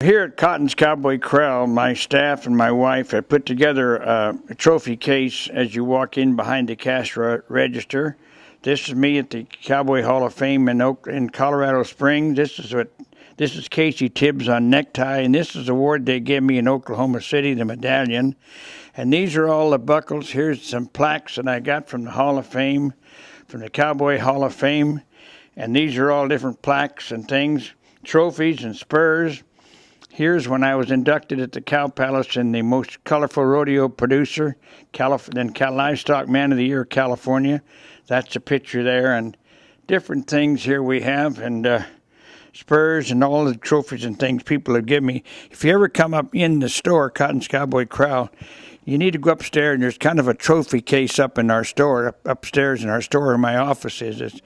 Here at Cotton's Cowboy Corral, my staff and my wife have put together a trophy case as you walk in behind the cash register. This is me at the Cowboy Hall of Fame in Colorado Springs. This is Casey Tibbs on necktie, and this is the award they gave me in Oklahoma City, the medallion. And these are all the buckles. Here's some plaques that I got from the Hall of Fame, from the Cowboy Hall of Fame. And these are all different plaques and things, trophies and spurs. Here's when I was inducted at the Cow Palace in the most colorful rodeo producer, Livestock Man of the Year, California. That's a picture there, and different things here we have, and spurs and all the trophies and things people have given me. If you ever come up in the store, Cotton's Cowboy Corral, you need to go upstairs, and there's kind of a trophy case up in our store, upstairs in our store where my office is. It's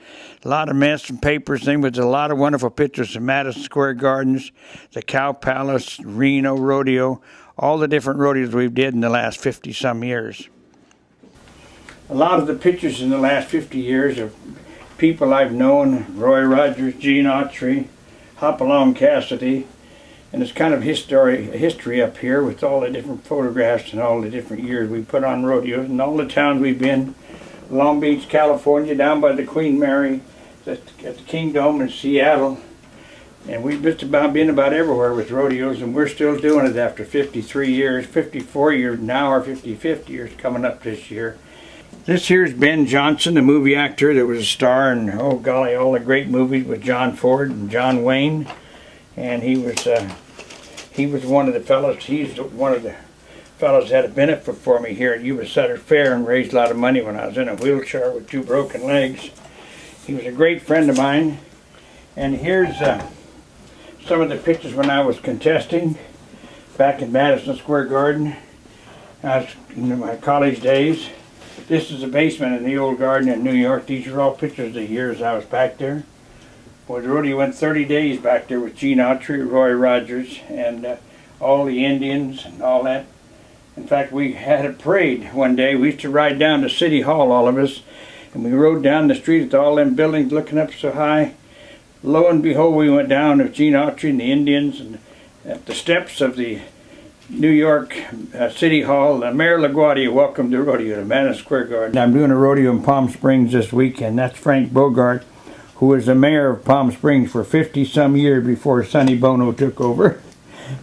a lot of mess and papers, things, but there's a lot of wonderful pictures of Madison Square Gardens, the Cow Palace, Reno Rodeo, all the different rodeos we've did in the last 50-some years. A lot of the pictures in the last 50 years of people I've known, Roy Rogers, Gene Autry, Hopalong Cassidy, and it's kind of history up here with all the different photographs and all the different years we put on rodeos and all the towns we've been. Long Beach, California, down by the Queen Mary, at the Kingdom in Seattle. And we've just about been about everywhere with rodeos, and we're still doing it after 53 years, 54 years now, or 55th years coming up this year. This here's Ben Johnson, the movie actor that was a star in, oh golly, all the great movies with John Ford and John Wayne. And he was one of the fellows. He's one of the fellows that had a benefit for me here at Yuba Sutter Fair and raised a lot of money when I was in a wheelchair with 2 broken legs. He was a great friend of mine. And here's some of the pictures when I was contesting back in Madison Square Garden. I was in my college days. This is the basement in the old garden in New York. These are all pictures of the years I was back there. Boy, the rodeo went 30 days back there with Gene Autry, Roy Rogers, and all the Indians and all that. In fact, we had a parade one day. We used to ride down to City Hall, all of us, and we rode down the street with all them buildings looking up so high. Lo and behold, we went down with Gene Autry and the Indians, and at the steps of the New York City Hall, Mayor LaGuardia welcomed the rodeo to Madison Square Garden. I'm doing a rodeo in Palm Springs this weekend. That's Frank Bogart, who was the mayor of Palm Springs for 50-some years before Sonny Bono took over.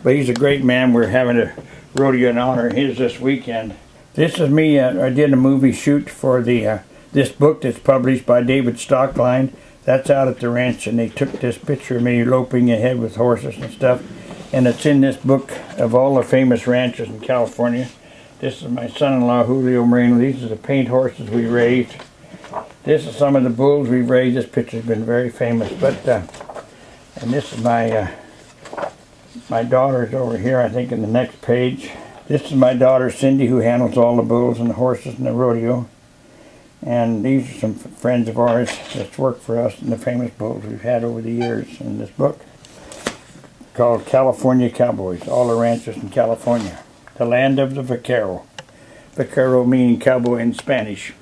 But he's a great man. We're having a rodeo in honor of his this weekend. This is me. I did a movie shoot for this book that's published by David Stockline. That's out at the ranch, and they took this picture of me loping ahead with horses and stuff. And it's in this book of all the famous ranches in California. This is my son-in-law, Julio Moreno. These are the paint horses we raised. This is some of the bulls we've raised. This picture's been very famous. And this is my daughter's over here, I think, in the next page. This is my daughter, Cindy, who handles all the bulls and the horses and the rodeo. And these are some friends of ours that's worked for us and the famous bulls we've had over the years in this book, called California Cowboys, all the ranches in California. The land of the vaquero. Vaquero meaning cowboy in Spanish.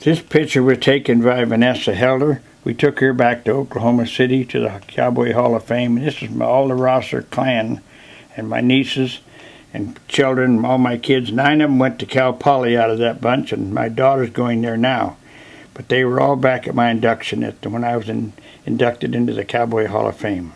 This picture was taken by Vanessa Helder. We took her back to Oklahoma City to the Cowboy Hall of Fame. And this is all the Rosser clan and my nieces and children, all my kids. 9 of them went to Cal Poly out of that bunch, and my daughter's going there now. But they were all back at my induction when I was inducted into the Cowboy Hall of Fame.